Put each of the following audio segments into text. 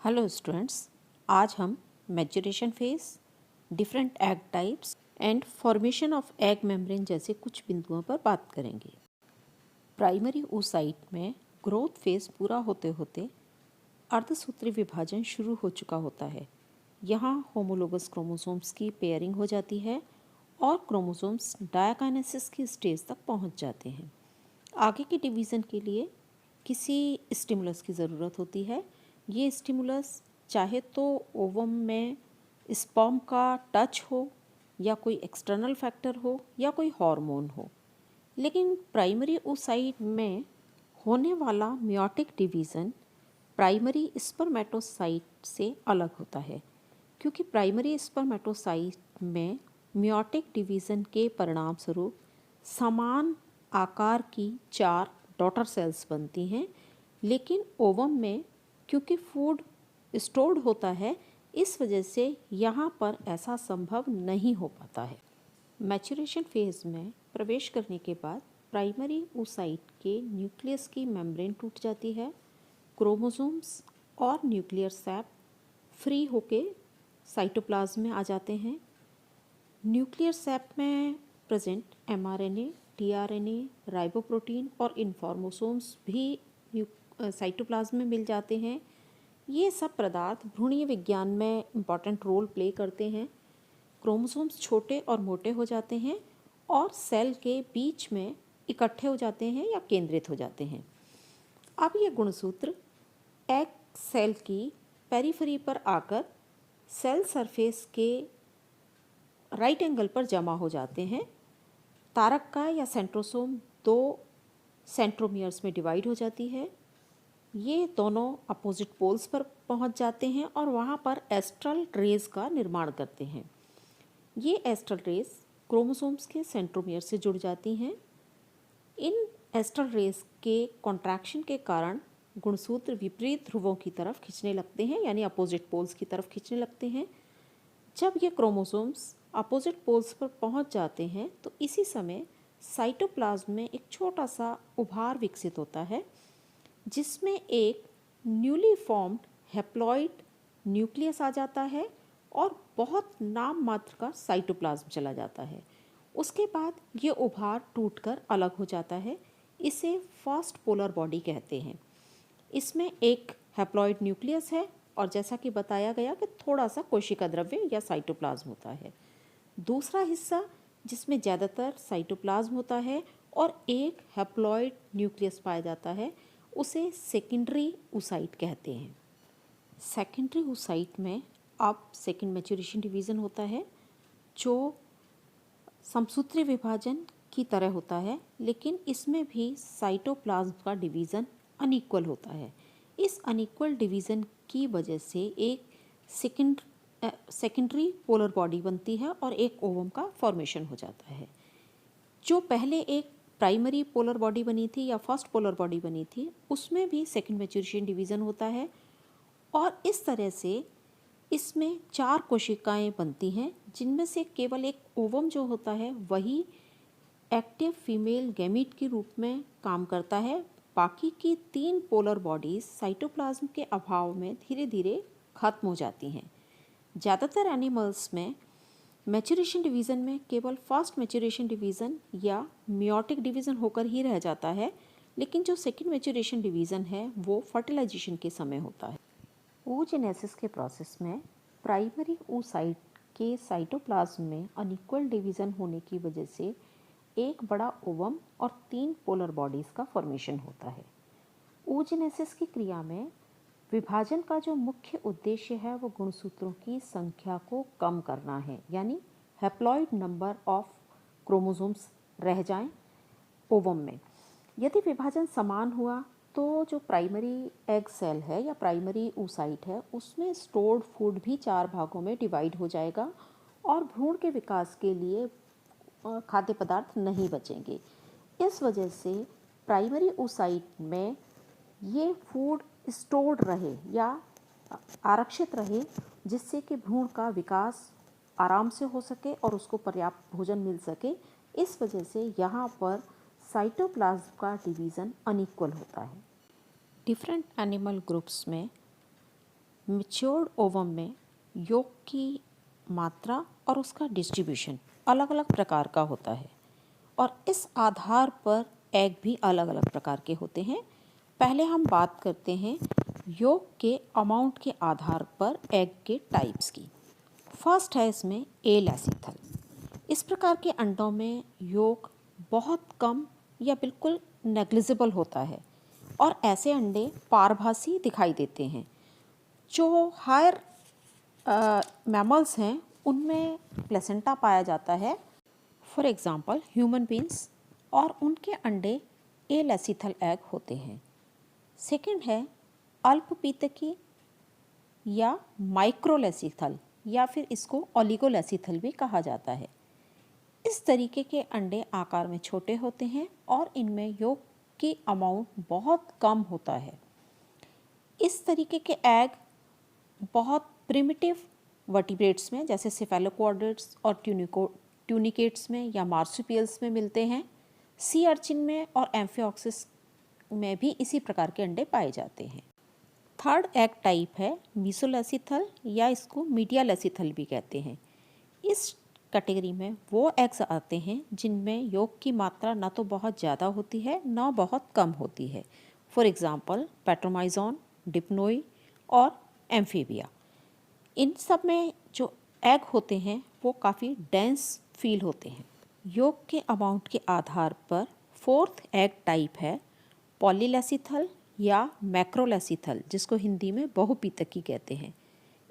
Hello students, आज हम maturation phase, different egg types and formation of egg membrane जैसे कुछ बिंदुओं पर बात करेंगे। प्राइमरी oocyte में ग्रोथ फेज पूरा होते होते अर्धसूत्रीय विभाजन शुरू हो चुका होता है। यहाँ होमोलोगस क्रोमोसोम्स की पेयरिंग हो जाती है और क्रोमोसोम्स डायकाइनेसिस की स्टेज तक पहुँच जाते हैं। आगे के डिवीज़न के लिए किसी स्टिमुलस की ज़रूरत होती है। ये स्टिमुलस चाहे तो ओवम में स्पर्म का टच हो या कोई एक्सटर्नल फैक्टर हो या कोई हार्मोन हो, लेकिन प्राइमरी oocyte में होने वाला मियोटिक डिवीज़न प्राइमरी स्पर्मेटोसाइट से अलग होता है, क्योंकि प्राइमरी स्पर्मेटोसाइट में मियोटिक डिवीज़न के परिणाम स्वरूप समान आकार की 4 डॉटर सेल्स बनती हैं, लेकिन ओवम में क्योंकि फूड स्टोर्ड होता है, इस वजह से यहाँ पर ऐसा संभव नहीं हो पाता है। मैच्योरेशन फेज में प्रवेश करने के बाद प्राइमरी oocyte के न्यूक्लियस की मेम्ब्रेन टूट जाती है। क्रोमोसोम्स और न्यूक्लियर सैप फ्री होके साइटोप्लाज्म में आ जाते हैं। न्यूक्लियर सैप में प्रेजेंट mRNA, tRNA, राइबोप्रोटीन और इन्फॉर्मोसोम्स भी साइटोप्लाज्म में मिल जाते हैं। ये सब पदार्थ भ्रूणीय विज्ञान में इम्पॉर्टेंट रोल प्ले करते हैं। क्रोमोसोम्स छोटे और मोटे हो जाते हैं और सेल के बीच में इकट्ठे हो जाते हैं या केंद्रित हो जाते हैं। अब ये गुणसूत्र एग सेल की पेरिफेरी पर आकर सेल सरफेस के राइट एंगल पर जमा हो जाते हैं। तारक का या सेंट्रोसोम 2 सेंट्रोमियर्स में डिवाइड हो जाती है। ये दोनों अपोजिट पोल्स पर पहुंच जाते हैं और वहाँ पर एस्ट्रल रेज का निर्माण करते हैं। ये एस्ट्रल रेज क्रोमोसोम्स के सेंट्रोमियर से जुड़ जाती हैं। इन एस्ट्रल रेज के कॉन्ट्रैक्शन के कारण गुणसूत्र विपरीत ध्रुवों की तरफ खींचने लगते हैं, यानी अपोजिट पोल्स की तरफ खींचने लगते हैं। जब ये क्रोमोसोम्स अपोजिट पोल्स पर पहुंच जाते हैं तो इसी समय साइटोप्लाज्म में एक छोटा सा उभार विकसित होता है, जिसमें एक न्यूली फॉर्म्ड हैप्लॉइड न्यूक्लियस आ जाता है और बहुत नाम मात्र का साइटोप्लाज्म चला जाता है। उसके बाद ये उभार टूटकर अलग हो जाता है। इसे फर्स्ट पोलर बॉडी कहते हैं। इसमें एक हैप्लॉइड न्यूक्लियस है और जैसा कि बताया गया कि थोड़ा सा कोशिका द्रव्य या साइटोप्लाज्म होता है। दूसरा हिस्सा जिसमें ज़्यादातर साइटोप्लाज्म होता है और एक हैप्लॉइड न्यूक्लियस पाया जाता है, उसे सेकेंडरी oocyte कहते हैं। सेकेंडरी oocyte में अब सेकेंड मैच्योरेशन डिवीज़न होता है, जो समसूत्री विभाजन की तरह होता है, लेकिन इसमें भी साइटोप्लाज्म का डिवीज़न अनइक्वल होता है। इस अनइक्वल डिवीज़न की वजह से एक सेकेंडरी पोलर बॉडी बनती है और एक ओवम का फॉर्मेशन हो जाता है। जो पहले एक प्राइमरी पोलर बॉडी बनी थी या फर्स्ट पोलर बॉडी बनी थी, उसमें भी सेकेंड मैच्योरेशन डिवीज़न होता है और इस तरह से इसमें 4 कोशिकाएं बनती हैं, जिनमें से केवल एक ओवम जो होता है वही एक्टिव फीमेल गैमीट के रूप में काम करता है। बाकी की 3 पोलर बॉडीज साइटोप्लाज्म के अभाव में धीरे धीरे खत्म हो जाती हैं। ज़्यादातर एनिमल्स में मैच्योरेशन डिवीज़न में केवल फर्स्ट मैच्योरेशन डिवीज़न या मियोटिक डिवीज़न होकर ही रह जाता है, लेकिन जो सेकेंड मैच्योरेशन डिवीज़न है वो फर्टिलाइजेशन के समय होता है। oogenesis के प्रोसेस में प्राइमरी oocyte के साइटोप्लाज्म में अनइक्वल डिवीज़न होने की वजह से एक बड़ा ओवम और 3 पोलर बॉडीज़ का फॉर्मेशन होता है। oogenesis की क्रिया में विभाजन का जो मुख्य उद्देश्य है वो गुणसूत्रों की संख्या को कम करना है, यानी हैप्लॉइड नंबर ऑफ क्रोमोसोम्स रह जाएं ओवम में। यदि विभाजन समान हुआ तो जो प्राइमरी एग सेल है या प्राइमरी oocyte है, उसमें स्टोर्ड फूड भी 4 भागों में डिवाइड हो जाएगा और भ्रूण के विकास के लिए खाद्य पदार्थ नहीं बचेंगे। इस वजह से प्राइमरी oocyte में ये फूड स्टोर्ड रहे या आरक्षित रहे, जिससे कि भ्रूण का विकास आराम से हो सके और उसको पर्याप्त भोजन मिल सके। इस वजह से यहाँ पर साइटोप्लाज्म का डिवीज़न अनइक्वल होता है। डिफरेंट एनिमल ग्रुप्स में मैच्योर्ड ओवम में योक की मात्रा और उसका डिस्ट्रीब्यूशन अलग अलग प्रकार का होता है और इस आधार पर एग भी अलग अलग प्रकार के होते हैं। पहले हम बात करते हैं योक के अमाउंट के आधार पर एग के टाइप्स की। फर्स्ट है इसमें ए लैसीथल। इस प्रकार के अंडों में योक बहुत कम या बिल्कुल नेग्लिजिबल होता है और ऐसे अंडे पारभासी दिखाई देते हैं। जो हायर मैमल्स हैं उनमें प्लेसेंटा पाया जाता है, फॉर एग्जांपल ह्यूमन बींग्स, और उनके अंडे ए लैसीथल एग होते हैं। सेकंड है अल्पपीतकी या माइक्रोलैसीथल या फिर इसको ओलिगोलैसीथल भी कहा जाता है। इस तरीके के अंडे आकार में छोटे होते हैं और इनमें योक की अमाउंट बहुत कम होता है। इस तरीके के एग बहुत प्रिमिटिव वर्टिब्रेट्स में जैसे सेफेलोक्वाड्रेट्स और ट्यूनिकेट्स में या मार्सुपियल्स में मिलते हैं। सी अर्चिन में और एम्फिऑक्सिस में भी इसी प्रकार के अंडे पाए जाते हैं। थर्ड एग टाइप है मीसोलैसीथल या इसको मीडिया लैसीथल भी कहते हैं। इस कैटेगरी में वो एग्स आते हैं जिनमें योक की मात्रा ना तो बहुत ज़्यादा होती है ना बहुत कम होती है। फॉर एग्जांपल पेट्रोमाइजोन, डिप्नोई और एम्फीबिया। इन सब में जो एग होते हैं वो काफ़ी डेंस फील होते हैं। योक के अमाउंट के आधार पर फोर्थ एग टाइप है पॉलीलैसीथल या मैक्रोलैसीथल, जिसको हिंदी में बहुपीतकी कहते हैं।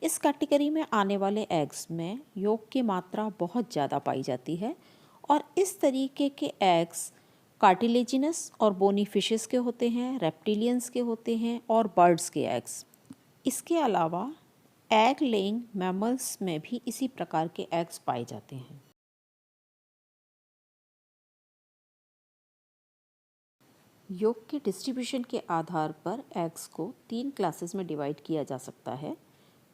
इस कैटेगरी में आने वाले एग्स में योक की मात्रा बहुत ज़्यादा पाई जाती है और इस तरीके के एग्स कार्टिलेजिनस और बोनी फिशेस के होते हैं, रेप्टिलियंस के होते हैं और बर्ड्स के एग्स। इसके अलावा एग लेइंग मैमल्स में भी इसी प्रकार के एग्स पाए जाते हैं। योक के डिस्ट्रीब्यूशन के आधार पर एग्स को 3 क्लासेस में डिवाइड किया जा सकता है।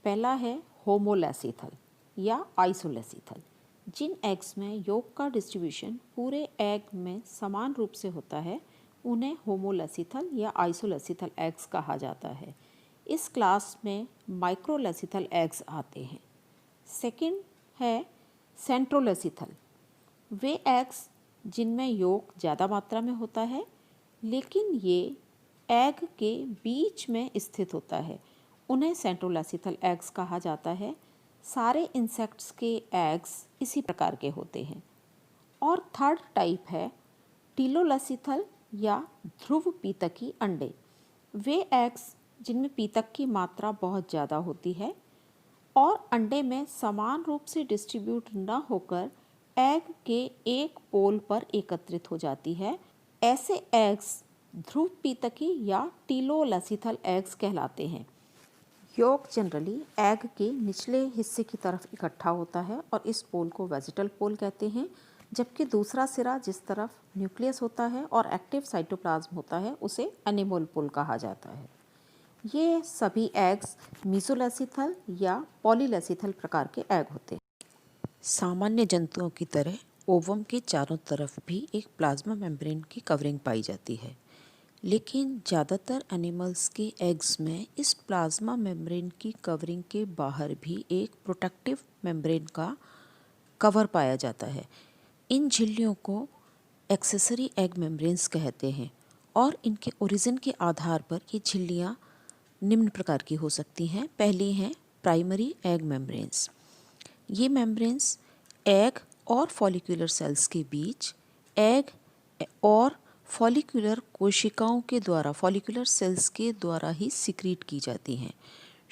पहला है होमोलैसीथल या आइसोलैसीथल। जिन एग्स में योक का डिस्ट्रीब्यूशन पूरे एग में समान रूप से होता है उन्हें होमोलैसीथल या आइसोलैसीथल एग्स कहा जाता है। इस क्लास में माइक्रोलैसीथल एग्स आते हैं। सेकंड है सेंट्रोलैसीथल। वे एग्स जिनमें योक ज़्यादा मात्रा में होता है लेकिन ये एग के बीच में स्थित होता है, उन्हें सेंट्रोलैसीथल एग्स कहा जाता है। सारे इंसेक्ट्स के एग्स इसी प्रकार के होते हैं। और थर्ड टाइप है टीलोलैसीथल या ध्रुव पीतकी अंडे। वे एग्स जिनमें पीतक की मात्रा बहुत ज़्यादा होती है और अंडे में समान रूप से डिस्ट्रीब्यूट न होकर एग के एक पोल पर एकत्रित हो जाती है। ऐसे एग्स ध्रुव पीतकी या टीलोलैसीथल एग्स कहलाते हैं। योक जनरली एग के निचले हिस्से की तरफ इकट्ठा होता है और इस पोल को वेजिटल पोल कहते हैं, जबकि दूसरा सिरा जिस तरफ न्यूक्लियस होता है और एक्टिव साइटोप्लाज्म होता है उसे एनिमल पोल कहा जाता है। ये सभी एग्स मीसोलैसीथल या पॉलीलैसीथल प्रकार के एग होते हैं। सामान्य जंतुओं की तरह ओवम के चारों तरफ भी एक प्लाज्मा मेम्ब्रेन की कवरिंग पाई जाती है, लेकिन ज़्यादातर एनिमल्स के एग्स में इस प्लाज्मा मेम्ब्रेन की कवरिंग के बाहर भी एक प्रोटेक्टिव मेम्ब्रेन का कवर पाया जाता है। इन झिल्लियों को एक्सेसरी एग मेम्ब्रेन्स कहते हैं और इनके ओरिजिन के आधार पर ये झिल्लियाँ निम्न प्रकार की हो सकती हैं। पहली हैं प्राइमरी एग मेम्ब्रेन्स। ये मेम्ब्रेन्स एग और फॉलिक्यूलर सेल्स के बीच एग और फॉलिक्यूलर कोशिकाओं के द्वारा फॉलिक्यूलर सेल्स के द्वारा ही सिक्रीट की जाती हैं।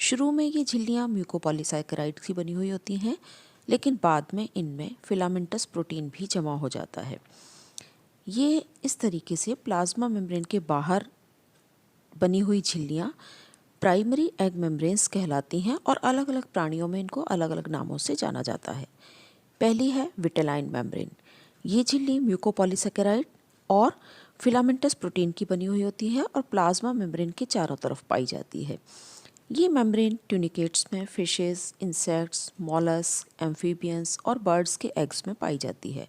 शुरू में ये झिल्लियाँ म्यूकोपॉलीसैकेराइड की बनी हुई होती हैं, लेकिन बाद में इनमें फिलामेंटस प्रोटीन भी जमा हो जाता है। ये इस तरीके से प्लाज्मा मेम्ब्रेन के बाहर बनी हुई झिल्लियाँ प्राइमरी एग मेम्ब्रेन्स कहलाती हैं और अलग अलग प्राणियों में इनको अलग अलग नामों से जाना जाता है। पहली है विटेलाइन मेम्ब्रेन। ये झिल्ली म्यूकोपॉलीसैकेराइड और फिलामेंटस प्रोटीन की बनी हुई होती है और प्लाज्मा मेम्ब्रेन के चारों तरफ पाई जाती है। ये मेम्ब्रेन ट्यूनिकेट्स में फिशेस, इंसेक्ट्स, मॉलस्क, एम्फीबियंस और बर्ड्स के एग्स में पाई जाती है।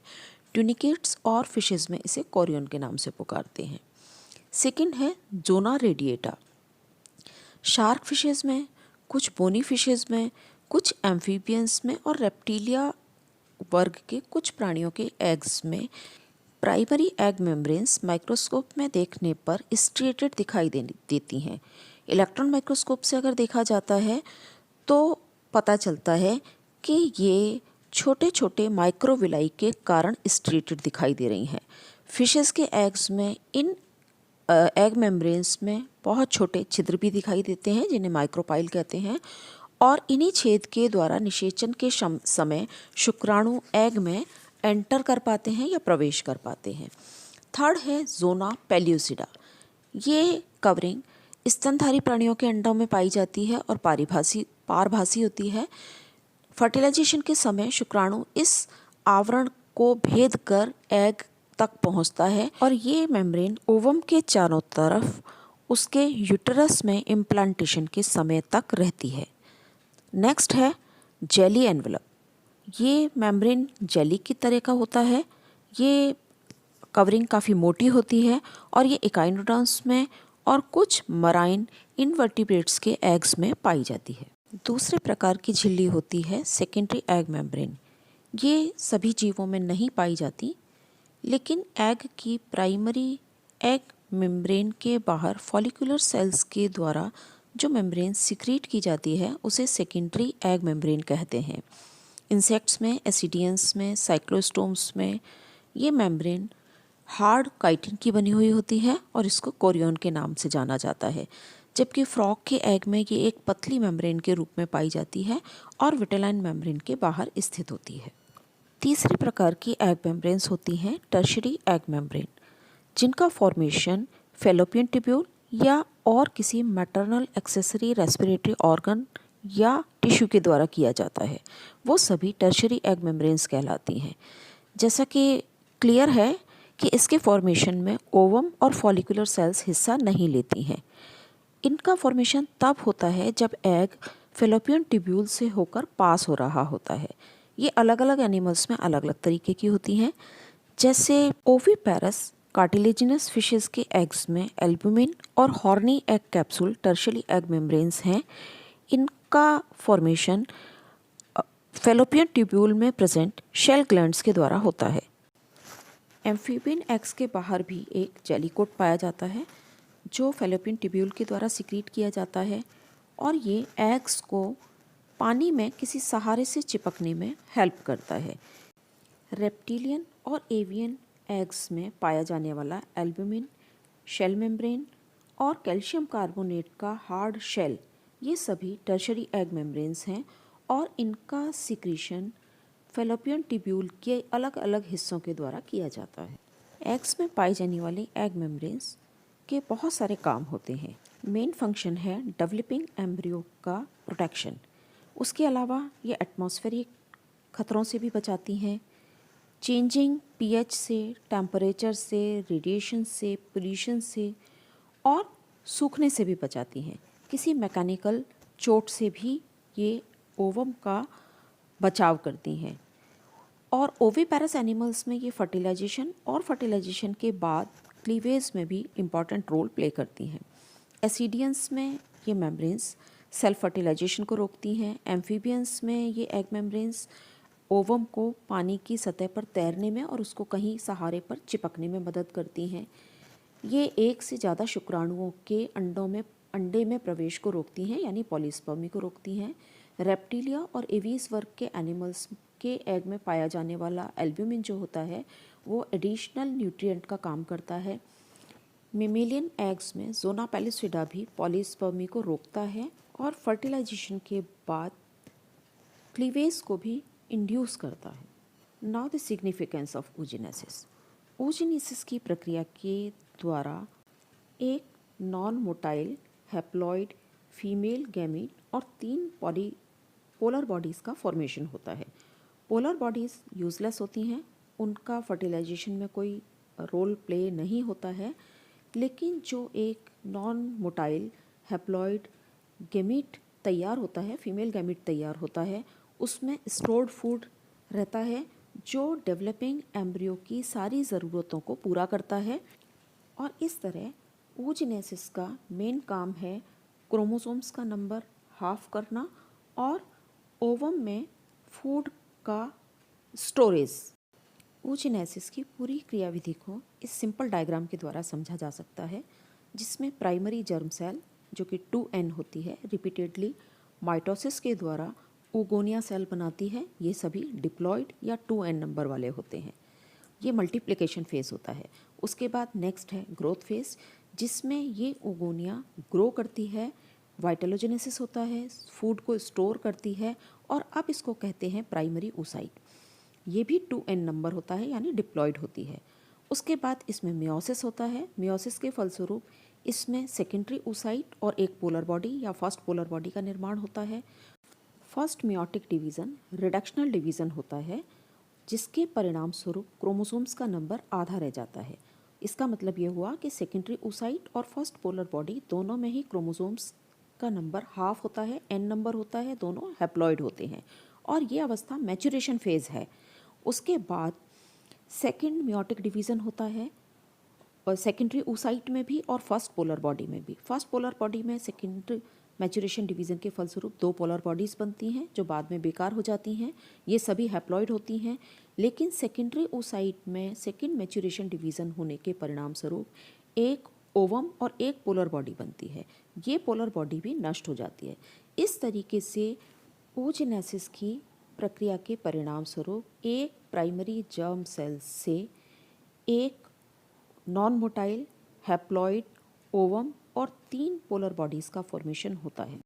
ट्यूनिकेट्स और फिशेस में इसे कोरियन के नाम से पुकारते हैं। सेकंड है जोना रेडिएटा। शार्क फिशेस में कुछ बोनी फिशेज में, कुछ एम्फीबियंस में और रेप्टिलिया वर्ग के कुछ प्राणियों के एग्स में प्राइमरी एग मेम्ब्रेन्स माइक्रोस्कोप में देखने पर स्ट्रिएटेड दिखाई देती हैं। इलेक्ट्रॉन माइक्रोस्कोप से अगर देखा जाता है तो पता चलता है कि ये छोटे छोटे माइक्रोविलाई के कारण स्ट्रिएटेड दिखाई दे रही हैं। फिशेस के एग्स में इन एग मेम्ब्रेन्स में बहुत छोटे छिद्र भी दिखाई देते हैं जिन्हें माइक्रोपाइल कहते हैं, और इन्हीं छेद के द्वारा निषेचन के समय शुक्राणु एग में एंटर कर पाते हैं या प्रवेश कर पाते हैं। थर्ड है जोना पेल्यूसिडा। ये कवरिंग स्तनधारी प्राणियों के अंडों में पाई जाती है और पारभासी होती है। फर्टिलाइजेशन के समय शुक्राणु इस आवरण को भेद कर एग तक पहुंचता है और ये मेम्ब्रेन ओवम के चारों तरफ उसके यूटरस में इम्प्लांटेशन के समय तक रहती है। नेक्स्ट है जेली एनवेलप। ये मेम्ब्रेन जेली की तरह का होता है। ये कवरिंग काफ़ी मोटी होती है और ये इकाइनोडर्म्स में और कुछ मराइन इनवर्टिब्रेट्स के एग्स में पाई जाती है। दूसरे प्रकार की झिल्ली होती है सेकेंडरी एग मेम्ब्रेन। ये सभी जीवों में नहीं पाई जाती, लेकिन एग की प्राइमरी एग मेम्ब्रेन के बाहर फॉलिकुलर सेल्स के द्वारा जो मेम्ब्रेन सिक्रीट की जाती है उसे सेकेंडरी एग मेम्ब्रेन कहते हैं। इंसेक्ट्स में, एसिडियंस में, साइक्लोस्टोम्स में ये मेम्ब्रेन हार्ड काइटिन की बनी हुई होती है और इसको कोरियन के नाम से जाना जाता है, जबकि फ्रॉग के एग में ये एक पतली मेम्ब्रेन के रूप में पाई जाती है और विटेलाइन मेम्ब्रेन के बाहर स्थित होती है। तीसरी प्रकार की एग मेम्ब्रेन्स होती हैं टर्शरी एग मेम्ब्रेन, जिनका फॉर्मेशन फैलोपियन ट्यूब्यूल या और किसी मैटरनल एक्सेसरी रेस्पिरेटरी ऑर्गन या टिश्यू के द्वारा किया जाता है। वो सभी टर्शरी एग मेम्ब्रेन्स कहलाती हैं। जैसा कि क्लियर है कि इसके फॉर्मेशन में ओवम और फॉलिकुलर सेल्स हिस्सा नहीं लेती हैं। इनका फॉर्मेशन तब होता है जब एग फैलोपियन ट्यूब्यूल से होकर पास हो रहा होता है। ये अलग अलग एनिमल्स में अलग अलग तरीके की होती हैं। जैसे ओविपेरस कार्टिलेजिनस फिशेस के एग्स में एल्बुमिन और horny egg capsule tertiary egg membranes हैं। इनका फॉर्मेशन फैलोपियन ट्यूब्यूल में प्रेजेंट शेल ग्लैंड्स के द्वारा होता है। एम्फीबियन एग्स के बाहर भी एक जेली कोट पाया जाता है जो फैलोपियन ट्यूब्यूल के द्वारा सिक्रीट किया जाता है और ये एग्स को पानी में किसी सहारे से चिपकने में हेल्प करता है। रेप्टिलियन और एवियन एग्स में पाया जाने वाला एल्बुमिन, शेल मेम्ब्रेन और कैल्शियम कार्बोनेट का हार्ड शेल, ये सभी टर्शरी एग मेम्ब्रेन्स हैं और इनका सिक्रीशन फैलोपियन ट्यूब्यूल के अलग अलग हिस्सों के द्वारा किया जाता है। एग्स में पाई जाने वाली एग मेम्ब्रेन्स के बहुत सारे काम होते हैं। मेन फंक्शन है डेवलपिंग एम्ब्रियो का प्रोटेक्शन। उसके अलावा ये एटमॉस्फेरिक खतरों से भी बचाती हैं, चेंजिंग पीएच से, टेम्परेचर से, रेडिएशन से, पोल्यूशन से और सूखने से भी बचाती हैं। किसी मैकेनिकल चोट से भी ये ओवम का बचाव करती हैं। और ओविपेरस एनिमल्स में ये फर्टिलाइजेशन और फर्टिलाइजेशन के बाद क्लीवेज में भी इम्पॉर्टेंट रोल प्ले करती हैं। एसिडियंस में ये मेम्ब्रेन्स सेल्फ फर्टिलाइजेशन को रोकती हैं। एम्फीबियंस में ये एग मेम्ब्रेन्स ओवम को पानी की सतह पर तैरने में और उसको कहीं सहारे पर चिपकने में मदद करती हैं। ये एक से ज़्यादा शुक्राणुओं के अंडे में प्रवेश को रोकती हैं, यानी पॉलीस्पर्मी को रोकती हैं। रेप्टिलिया और एवीस वर्ग के एनिमल्स के एग में पाया जाने वाला एल्ब्यूमिन जो होता है वो एडिशनल न्यूट्रिएंट का काम करता है। मेमेलियन एग्स में जोना पेल्यूसिडा भी पॉलीस्पर्मी को रोकता है और फर्टिलाइजेशन के बाद क्लीवेज को भी इंड्यूस करता है। Now the significance of oogenesis। oogenesis की प्रक्रिया के द्वारा एक non motile haploid female gamete और 3 पोलर बॉडीज़ का फॉर्मेशन होता है। पोलर बॉडीज़ यूजलेस होती हैं, उनका फर्टिलाइजेशन में कोई रोल प्ले नहीं होता है, लेकिन जो एक नॉन मोटाइल हैप्लॉइड गैमीट तैयार होता है, फीमेल गैमीट तैयार होता है, उसमें स्टोर्ड फूड रहता है जो डेवलपिंग एम्ब्रियो की सारी ज़रूरतों को पूरा करता है। और इस तरह oogenesis का मेन काम है क्रोमोसोम्स का नंबर, हाफ करना और ओवम में फूड का स्टोरेज। oogenesis की पूरी क्रियाविधि को इस सिंपल डायग्राम के द्वारा समझा जा सकता है, जिसमें प्राइमरी जर्म सेल जो कि 2n होती है रिपीटेडली माइटोसिस के द्वारा ओगोनिया सेल बनाती है। ये सभी डिप्लॉयड या 2n नंबर वाले होते हैं। ये मल्टीप्लिकेशन फेज होता है। उसके बाद नेक्स्ट है ग्रोथ फेज, जिसमें ये ओगोनिया ग्रो करती है, वाइटलोजेनेसिस होता है, फूड को स्टोर करती है और अब इसको कहते हैं प्राइमरी oocyte। ये भी 2n नंबर होता है यानी डिप्लॉयड होती है। उसके बाद इसमें मियोसिस होता है। मियोसिस के फलस्वरूप इसमें सेकेंडरी oocyte और एक पोलर बॉडी या फर्स्ट पोलर बॉडी का निर्माण होता है। First meiotic division reductional division होता है, जिसके परिणाम स्वरूप क्रोमोसोम्स का नंबर आधा रह जाता है। इसका मतलब ये हुआ कि सेकेंडरी oocyte और फर्स्ट पोलर बॉडी दोनों में ही क्रोमोसोम्स का नंबर हाफ होता है, n नंबर होता है, दोनों हैप्लॉइड होते हैं और ये अवस्था मैच्योरेशन फेज है। उसके बाद सेकेंड मियोटिक डिवीज़न होता है और सेकेंडरी oocyte में भी और फर्स्ट पोलर बॉडी में भी। फर्स्ट पोलर बॉडी में सेकेंडरी मैच्योरेशन डिवीज़न के फलस्वरूप 2 पोलर बॉडीज़ बनती हैं जो बाद में बेकार हो जाती हैं। ये सभी हैप्लॉइड होती हैं, लेकिन सेकेंडरी oocyte में सेकेंड मैच्योरेशन डिवीज़न होने के परिणाम स्वरूप एक ओवम और एक पोलर बॉडी बनती है। ये पोलर बॉडी भी नष्ट हो जाती है। इस तरीके से oogenesis की प्रक्रिया के परिणाम स्वरूप एक प्राइमरी जर्म सेल से एक नॉन मोटाइल हैप्लॉइड ओवम और 3 पोलर बॉडीज़ का फॉर्मेशन होता है।